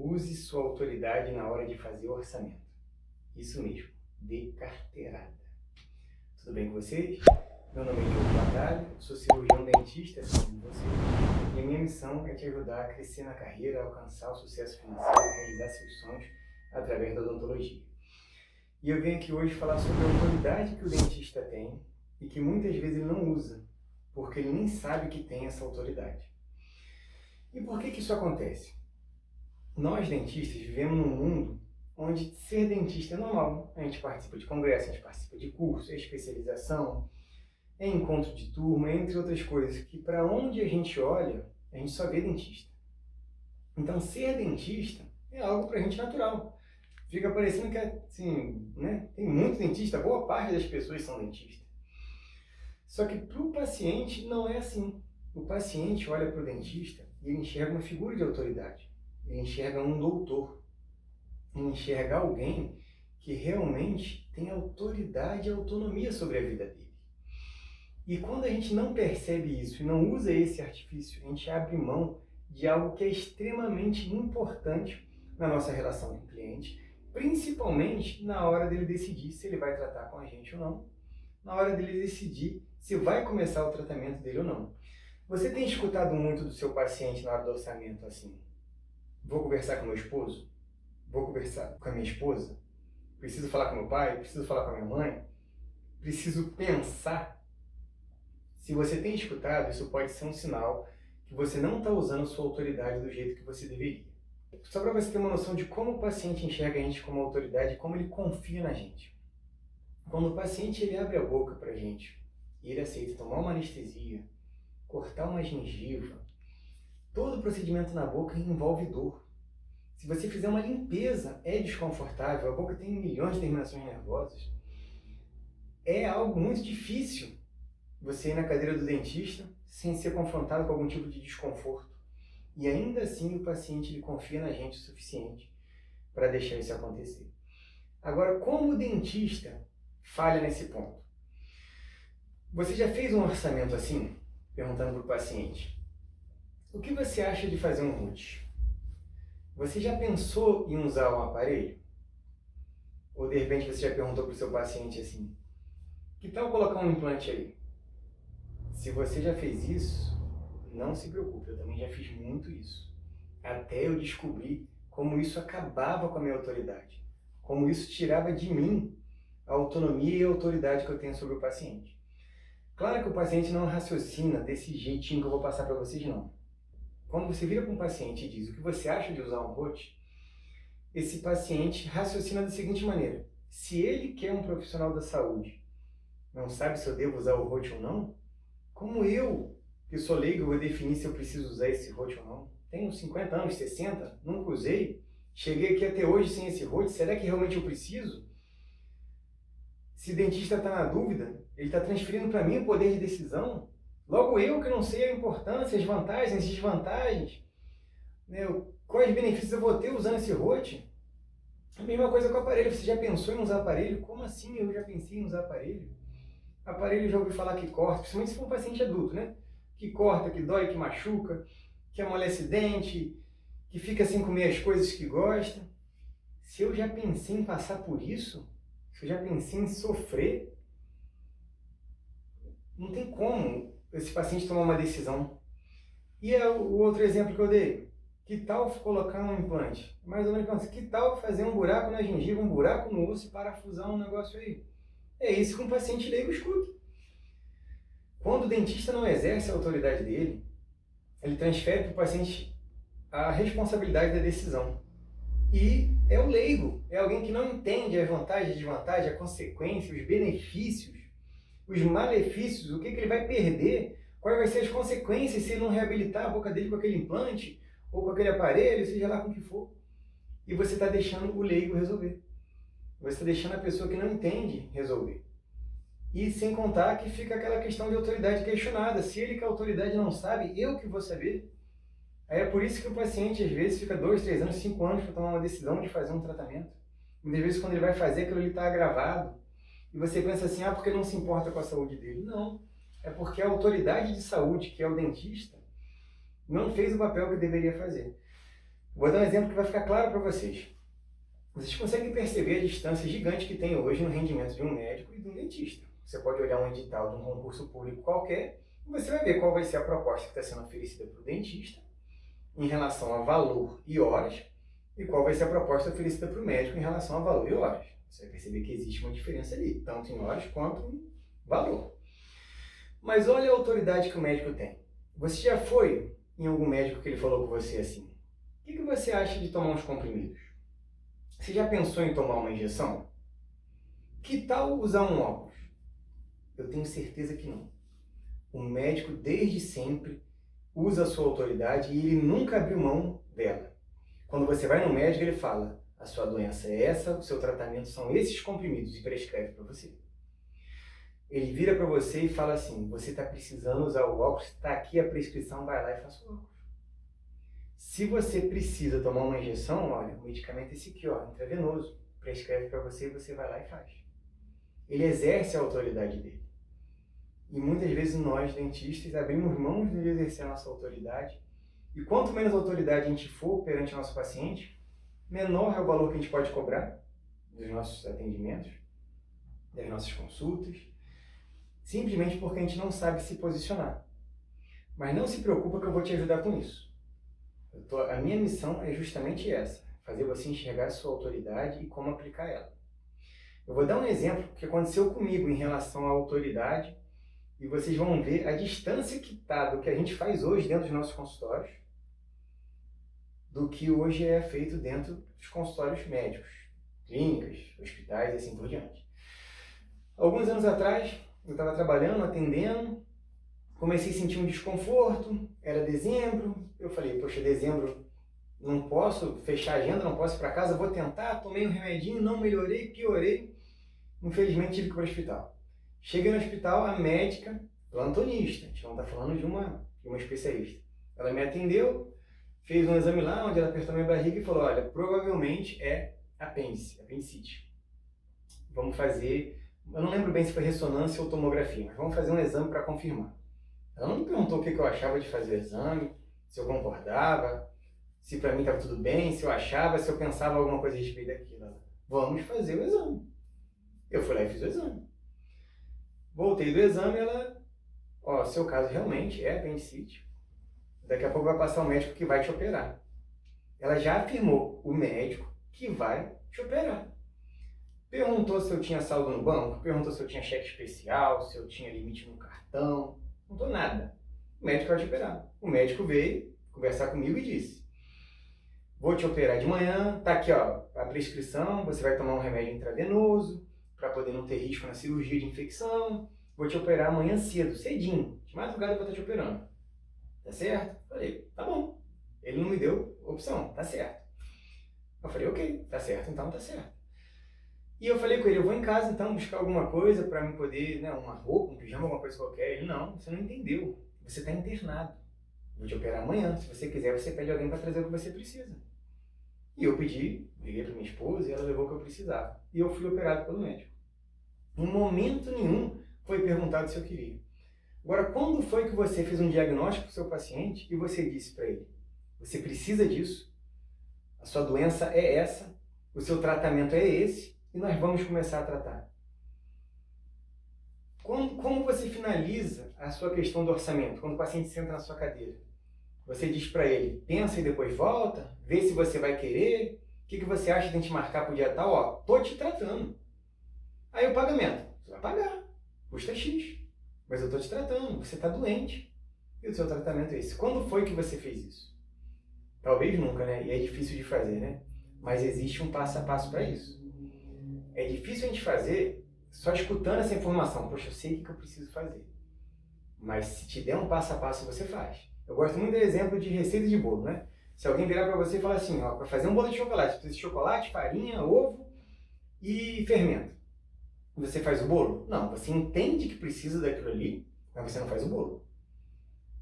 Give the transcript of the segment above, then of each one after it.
Use sua autoridade na hora de fazer o orçamento. Isso mesmo, de carteirada. Tudo bem com vocês? Meu nome é Diogo Batalha, sou cirurgião dentista, assim como você. E a minha missão é te ajudar a crescer na carreira, alcançar o sucesso financeiro e realizar seus sonhos através da odontologia. E eu venho aqui hoje falar sobre a autoridade que o dentista tem e que muitas vezes ele não usa, porque ele nem sabe que tem essa autoridade. E por que isso acontece? Nós, dentistas, vivemos num mundo onde ser dentista é normal. A gente participa de congresso, a gente participa de curso, é especialização, é encontro de turma, entre outras coisas, que para onde a gente olha, a gente só vê dentista. Então, ser dentista é algo para a gente natural. Fica parecendo que assim, né? Tem muito dentista, boa parte das pessoas são dentistas. Só que para o paciente não é assim. O paciente olha para o dentista e ele enxerga uma figura de autoridade. Ele enxerga um doutor, ele enxerga alguém que realmente tem autoridade e autonomia sobre a vida dele. E quando a gente não percebe isso e não usa esse artifício, a gente abre mão de algo que é extremamente importante na nossa relação com o cliente, principalmente na hora dele decidir se ele vai tratar com a gente ou não, na hora dele decidir se vai começar o tratamento dele ou não. Você tem escutado muito do seu paciente na hora do orçamento assim: vou conversar com meu esposo? Vou conversar com a minha esposa? Preciso falar com meu pai? Preciso falar com a minha mãe? Preciso pensar? Se você tem escutado, isso pode ser um sinal que você não está usando sua autoridade do jeito que você deveria. Só para você ter uma noção de como o paciente enxerga a gente como autoridade e como ele confia na gente. Quando o paciente ele abre a boca para a gente e ele aceita tomar uma anestesia, cortar uma gengiva, todo o procedimento na boca envolve dor. Se você fizer uma limpeza, é desconfortável, a boca tem milhões de terminações nervosas. É algo muito difícil você ir na cadeira do dentista sem ser confrontado com algum tipo de desconforto. E ainda assim o paciente ele confia na gente o suficiente para deixar isso acontecer. Agora, como o dentista falha nesse ponto? Você já fez um orçamento assim, perguntando para o paciente: o que você acha de fazer um root? Você já pensou em usar um aparelho? Ou de repente você já perguntou para o seu paciente assim: que tal colocar um implante aí? Se você já fez isso, não se preocupe, eu também já fiz muito isso. Até eu descobrir como isso acabava com a minha autoridade, como isso tirava de mim a autonomia e a autoridade que eu tenho sobre o paciente. Claro que o paciente não raciocina desse jeitinho que eu vou passar para vocês, não. Quando você vira para um paciente e diz o que você acha de usar um rote, esse paciente raciocina da seguinte maneira: se ele quer um profissional da saúde, não sabe se eu devo usar o rote ou não, como eu, que sou leigo, vou definir se eu preciso usar esse rote ou não? Tenho 50 anos, 60, nunca usei, cheguei aqui até hoje sem esse rote, será que realmente eu preciso? Se o dentista está na dúvida, ele está transferindo para mim o poder de decisão. Logo eu que não sei a importância, as vantagens, as desvantagens, né? Quais benefícios eu vou ter usando esse rote? A mesma coisa com o aparelho. Você já pensou em usar aparelho? Como assim eu já pensei em usar aparelho? Aparelho já ouvi falar que corta, principalmente se for um paciente adulto, né? Que corta, que dói, que machuca, que amolece dente, que fica sem comer as coisas que gosta. Se eu já pensei em passar por isso, se eu já pensei em sofrer, não tem como esse paciente tomar uma decisão. E é o outro exemplo que eu dei: que tal colocar um implante? Mais ou menos, que tal fazer um buraco na gengiva, um buraco no osso e parafusar um negócio aí? É isso que um paciente leigo escuta. Quando o dentista não exerce a autoridade dele, ele transfere para o paciente a responsabilidade da decisão. E é o leigo, é alguém que não entende as vantagens, a desvantagem, a consequência, os benefícios, os malefícios, o que ele vai perder, quais vão ser as consequências se ele não reabilitar a boca dele com aquele implante, ou com aquele aparelho, seja lá com o que for. E você está deixando o leigo resolver. Você está deixando a pessoa que não entende resolver. E sem contar que fica aquela questão de autoridade questionada. Se ele que a autoridade não sabe, eu que vou saber. Aí é por isso que o paciente às vezes fica 2, 3 anos, 5 anos para tomar uma decisão de fazer um tratamento. Muitas vezes quando ele vai fazer, aquilo ali está agravado. E você pensa assim: porque não se importa com a saúde dele. Não, é porque a autoridade de saúde, que é o dentista, não fez o papel que deveria fazer. Vou dar um exemplo que vai ficar claro para vocês. Vocês conseguem perceber a distância gigante que tem hoje no rendimento de um médico e de um dentista. Você pode olhar um edital de um concurso público qualquer e você vai ver qual vai ser a proposta que está sendo oferecida para o dentista em relação a valor e horas e qual vai ser a proposta oferecida para o médico em relação a valor e horas. Você vai perceber que existe uma diferença ali, tanto em horas quanto em valor. Mas olha a autoridade que o médico tem. Você já foi em algum médico que ele falou com você assim: o que você acha de tomar uns comprimidos? Você já pensou em tomar uma injeção? Que tal usar um óculos? Eu tenho certeza que não. O médico, desde sempre, usa a sua autoridade e ele nunca abriu mão dela. Quando você vai no médico, ele fala: a sua doença é essa, o seu tratamento são esses comprimidos e prescreve para você. Ele vira para você e fala assim: você está precisando usar o óculos, está aqui a prescrição, vai lá e faça o óculos. Se você precisa tomar uma injeção, olha, o medicamento é esse aqui, ó, intravenoso, prescreve para você e você vai lá e faz. Ele exerce a autoridade dele. E muitas vezes nós, dentistas, abrimos mãos de exercer a nossa autoridade. E quanto menos autoridade a gente for perante o nosso paciente, menor é o valor que a gente pode cobrar dos nossos atendimentos, das nossas consultas, simplesmente porque a gente não sabe se posicionar. Mas não se preocupa que eu vou te ajudar com isso. A minha missão é justamente essa, fazer você enxergar a sua autoridade e como aplicar ela. Eu vou dar um exemplo que aconteceu comigo em relação à autoridade e vocês vão ver a distância que está do que a gente faz hoje dentro dos nossos consultórios do que hoje é feito dentro dos consultórios médicos, clínicas, hospitais e assim por diante. Alguns anos atrás, eu estava trabalhando, atendendo, comecei a sentir um desconforto, era dezembro, eu falei: poxa, dezembro não posso fechar a agenda, não posso ir para casa, vou tentar, tomei um remedinho, não melhorei, piorei, infelizmente tive que ir para o hospital. Cheguei no hospital, a médica, plantonista, a gente não está falando de uma especialista, ela me atendeu, fez um exame lá, onde ela apertou minha barriga e falou: olha, provavelmente é apendicite. Vamos fazer, eu não lembro bem se foi ressonância ou tomografia, mas vamos fazer um exame para confirmar. Ela não me perguntou o que eu achava de fazer o exame, se eu concordava, se para mim estava tudo bem, se eu achava, se eu pensava alguma coisa a respeito daquilo. Ela: vamos fazer o exame. Eu fui lá e fiz o exame. Voltei do exame, ela: ó, seu caso realmente é apendicite. Daqui a pouco vai passar o médico que vai te operar. Ela já afirmou, o médico que vai te operar. Perguntou se eu tinha saldo no banco, perguntou se eu tinha cheque especial, se eu tinha limite no cartão. Não tô nada. O médico vai te operar. O médico veio conversar comigo e disse: vou te operar de manhã, tá aqui, ó, a prescrição, você vai tomar um remédio intravenoso para poder não ter risco na cirurgia de infecção. Vou te operar amanhã cedo, cedinho. De madrugada eu vou estar te operando. Tá certo? Falei: tá bom. Ele não me deu opção, tá certo. Eu falei: ok, tá certo, então tá certo. E eu falei com ele: eu vou em casa então buscar alguma coisa para me poder, né, uma roupa, um pijama, alguma coisa qualquer. Ele: não, você não entendeu. Você está internado. Vou te operar amanhã. Se você quiser, você pede alguém para trazer o que você precisa. E eu pedi, liguei para minha esposa e ela levou o que eu precisava. E eu fui operado pelo médico. Em momento nenhum foi perguntado se eu queria. Agora, quando foi que você fez um diagnóstico para o seu paciente e você disse para ele: você precisa disso, a sua doença é essa, o seu tratamento é esse, e nós vamos começar a tratar? Como você finaliza a sua questão do orçamento? Quando o paciente senta na sua cadeira, você diz para ele: pensa e depois volta, vê se você vai querer, o que você acha de a gente marcar para o dia tal? Ó, tô te tratando. Aí o pagamento, você vai pagar, custa X, mas eu tô te tratando, você está doente, e o seu tratamento é esse. Quando foi que você fez isso? Talvez nunca, né? E é difícil de fazer, né? Mas existe um passo a passo para isso. É difícil a gente fazer só escutando essa informação. Poxa, eu sei o que eu preciso fazer. Mas se te der um passo a passo, você faz. Eu gosto muito do exemplo de receita de bolo, né? Se alguém virar para você e falar assim: ó, para fazer um bolo de chocolate, precisa de chocolate, farinha, ovo e fermento. Você faz o bolo? Não, você entende que precisa daquilo ali, mas você não faz o bolo.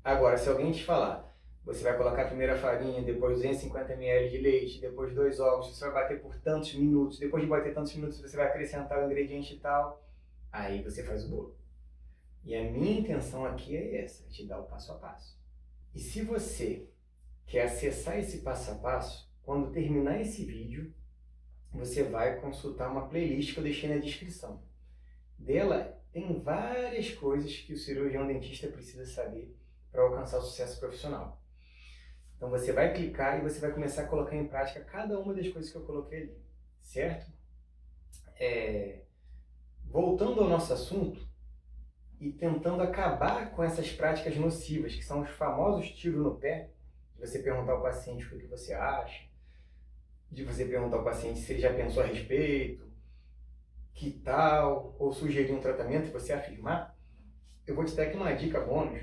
Agora, se alguém te falar: você vai colocar primeiro a farinha, depois 250 ml de leite, depois 2 ovos, você vai bater por tantos minutos, depois de bater tantos minutos você vai acrescentar o ingrediente e tal, aí você faz o bolo. E a minha intenção aqui é essa, te dar o passo a passo. E se você quer acessar esse passo a passo, quando terminar esse vídeo, você vai consultar uma playlist que eu deixei na descrição. Dela tem várias coisas que o cirurgião dentista precisa saber para alcançar o sucesso profissional. Então você vai clicar e você vai começar a colocar em prática cada uma das coisas que eu coloquei ali, certo? Voltando ao nosso assunto e tentando acabar com essas práticas nocivas, que são os famosos tiros no pé, de você perguntar ao paciente o que você acha, de você perguntar ao paciente se ele já pensou a respeito, que tal, ou sugerir um tratamento e você afirmar, eu vou te dar aqui uma dica bônus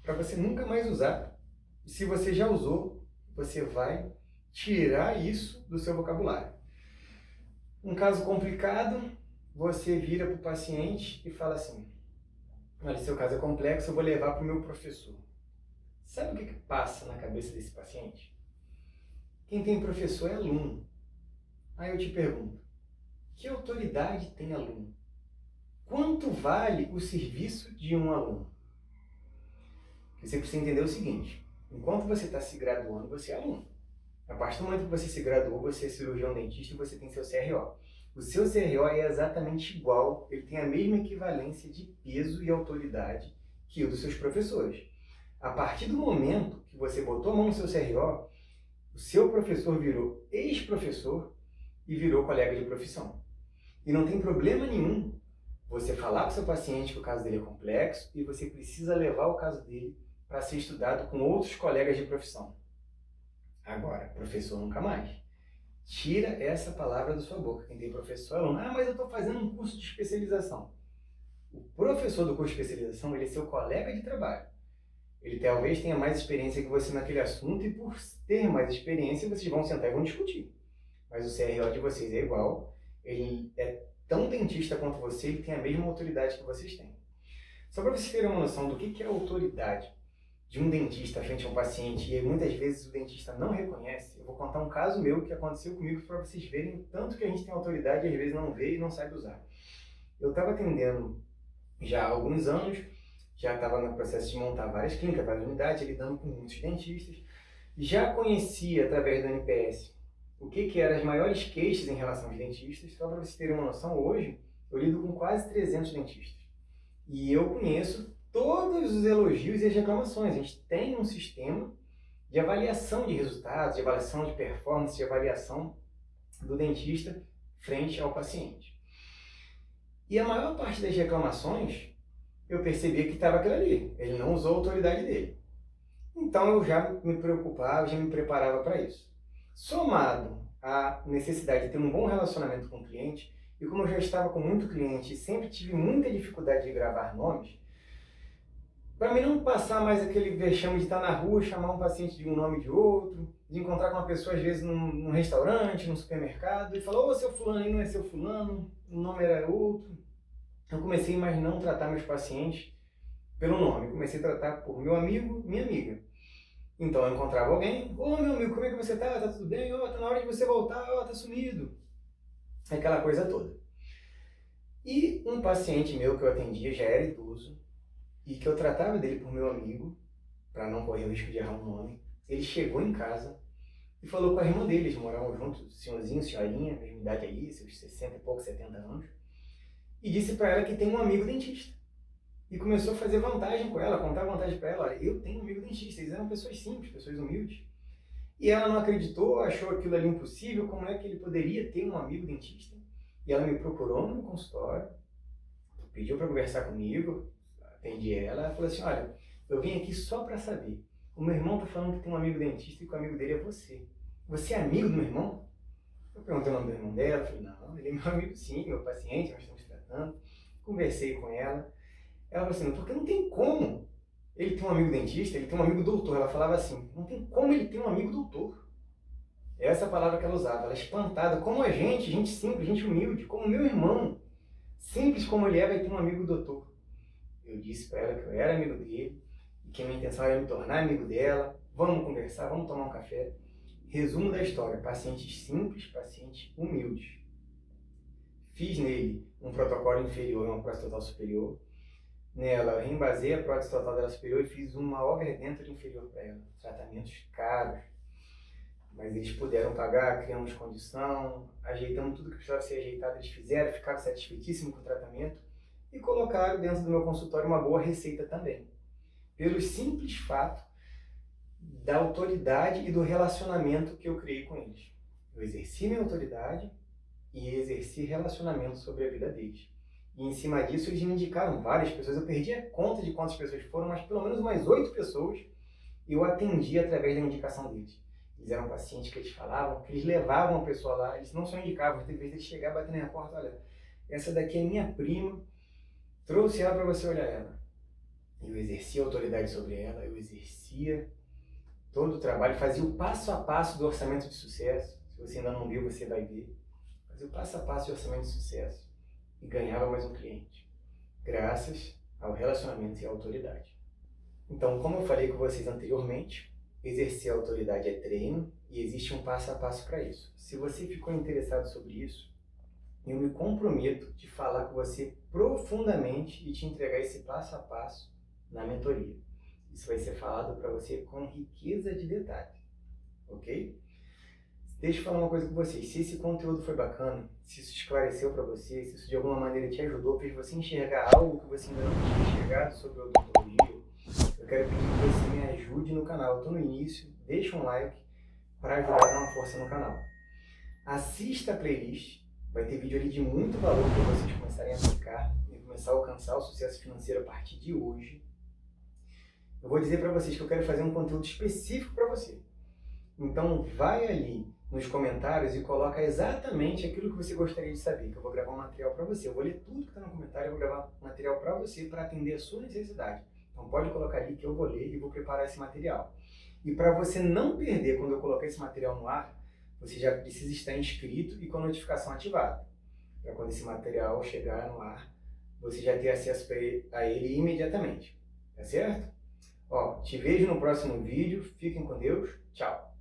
para você nunca mais usar. E se você já usou, você vai tirar isso do seu vocabulário. Um caso complicado, você vira para o paciente e fala assim: olha, seu caso é complexo, eu vou levar para o meu professor. Sabe o que passa na cabeça desse paciente? Quem tem professor é aluno. Aí eu te pergunto, que autoridade tem aluno? Quanto vale o serviço de um aluno? Você precisa entender o seguinte: enquanto você está se graduando, você é aluno. A partir do momento que você se graduou, você é cirurgião dentista e você tem seu CRO. O seu CRO é exatamente igual, ele tem a mesma equivalência de peso e autoridade que o dos seus professores. A partir do momento que você botou a mão no seu CRO, o seu professor virou ex-professor e virou colega de profissão. E não tem problema nenhum você falar com o seu paciente que o caso dele é complexo e você precisa levar o caso dele para ser estudado com outros colegas de profissão. Agora, professor nunca mais. Tira essa palavra da sua boca. Quem tem professor é aluno. Ah, mas eu estou fazendo um curso de especialização. O professor do curso de especialização, ele é seu colega de trabalho. Ele talvez tenha mais experiência que você naquele assunto e por ter mais experiência, vocês vão sentar e vão discutir. Mas o CRO de vocês é igual. Ele é tão dentista quanto você e tem a mesma autoridade que vocês têm. Só para vocês terem uma noção do que é a autoridade de um dentista frente a um paciente e muitas vezes o dentista não reconhece, eu vou contar um caso meu que aconteceu comigo para vocês verem o tanto que a gente tem autoridade e às vezes não vê e não sabe usar. Eu estava atendendo já há alguns anos, já estava no processo de montar várias clínicas, várias unidades, lidando com muitos dentistas, já conhecia através do NPS o que eram as maiores queixas em relação aos dentistas. Só para vocês terem uma noção, hoje eu lido com quase 300 dentistas e eu conheço todos os elogios e as reclamações. A gente tem um sistema de avaliação de resultados, de avaliação de performance, de avaliação do dentista frente ao paciente. E a maior parte das reclamações, eu percebia que estava aquilo ali. Ele não usou a autoridade dele. Então eu já me preocupava, já me preparava para isso. Somado à necessidade de ter um bom relacionamento com o cliente, e como eu já estava com muito cliente e sempre tive muita dificuldade de gravar nomes, para mim não passar mais aquele vexame de estar na rua, chamar um paciente de um nome de outro, de encontrar com uma pessoa às vezes num restaurante, num supermercado, e falar: ô, seu fulano aí não é seu fulano, o nome era outro. Eu comecei a não tratar meus pacientes pelo nome, comecei a tratar por meu amigo, minha amiga. Então eu encontrava alguém: ô, meu amigo, como é que você tá? Tá tudo bem? Ó, tá na hora de você voltar, ó, tá sumido. Aquela coisa toda. E um paciente meu que eu atendia já era idoso, e que eu tratava dele por meu amigo, para não correr o risco de errar um nome. Ele chegou em casa e falou com a irmã dele, eles moravam juntos, senhorzinho, senhorinha, mesma idade aí, seus 60 e pouco, 70 anos, e disse para ela que tem um amigo dentista. E começou a fazer vantagem com ela, contar vantagem para ela: olha, eu tenho um amigo dentista. Eles eram pessoas simples, pessoas humildes. E ela não acreditou, achou aquilo ali impossível, como é que ele poderia ter um amigo dentista? E ela me procurou no meu consultório, pediu para conversar comigo, atendi ela falou assim: olha, eu vim aqui só para saber, o meu irmão tá falando que tem um amigo dentista e que o amigo dele é você. Você é amigo do meu irmão? Eu perguntei o nome do irmão dela, falei: não, ele é meu amigo sim, meu paciente, nós estamos tratando. Conversei com ela. Ela falou assim: porque não tem como ele ter um amigo dentista, ele tem um amigo doutor. Ela falava assim: não tem como ele ter um amigo doutor. Essa palavra que ela usava, ela espantada, como a gente simples, gente humilde, como meu irmão, simples como ele é, vai ter um amigo doutor. Eu disse para ela que eu era amigo dele e que a minha intenção era me tornar amigo dela. Vamos conversar, vamos tomar um café. Resumo da história: pacientes simples, pacientes humildes. Fiz nele um protocolo inferior e uma prótese total superior. Nela, eu reembasei a prótese total dela superior e fiz uma overdenture inferior para ela. Tratamentos caros. Mas eles puderam pagar, criamos condição, ajeitamos tudo que precisava ser ajeitado, eles fizeram, ficaram satisfeitíssimos com o tratamento e colocaram dentro do meu consultório uma boa receita também. Pelo simples fato da autoridade e do relacionamento que eu criei com eles. Eu exerci minha autoridade e exerci relacionamento sobre a vida deles. E em cima disso eles me indicaram várias pessoas. Eu perdi a conta de quantas pessoas foram, mas pelo menos umas 8 pessoas eu atendi através da indicação deles. Eles eram pacientes que eles falavam, que eles levavam a pessoa lá, eles não só indicavam, às vezes eles chegavam, bater na porta, olha, essa daqui é minha prima, trouxe ela para você olhar ela. Eu exercia autoridade sobre ela, eu exercia todo o trabalho, fazia o passo a passo do orçamento de sucesso. Se você ainda não viu, você vai ver. Fazia o passo a passo do orçamento de sucesso e ganhava mais um cliente, graças ao relacionamento e à autoridade. Então, como eu falei com vocês anteriormente, exercer a autoridade é treino e existe um passo a passo para isso. Se você ficou interessado sobre isso, eu me comprometo de falar com você profundamente e te entregar esse passo a passo na mentoria. Isso vai ser falado para você com riqueza de detalhes, ok? Deixa eu falar uma coisa com vocês. Se esse conteúdo foi bacana, se isso esclareceu para você, se isso de alguma maneira te ajudou, fez você enxergar algo que você ainda não tinha enxergado sobre a odontologia, eu quero pedir que você me ajude no canal. Eu estou no início, deixa um like para ajudar a dar uma força no canal. Assista a playlist, vai ter vídeo ali de muito valor para vocês começarem a aplicar e começar a alcançar o sucesso financeiro a partir de hoje. Eu vou dizer para vocês que eu quero fazer um conteúdo específico para você. Então vai ali nos comentários e coloca exatamente aquilo que você gostaria de saber, que eu vou gravar um material para você. Eu vou ler tudo que está no comentário, eu vou gravar um material para você, para atender a sua necessidade. Então pode colocar ali que eu vou ler e vou preparar esse material. E para você não perder quando eu colocar esse material no ar, você já precisa estar inscrito e com a notificação ativada. Para quando esse material chegar no ar, você já ter acesso a ele imediatamente. Tá certo? Ó, te vejo no próximo vídeo. Fiquem com Deus. Tchau.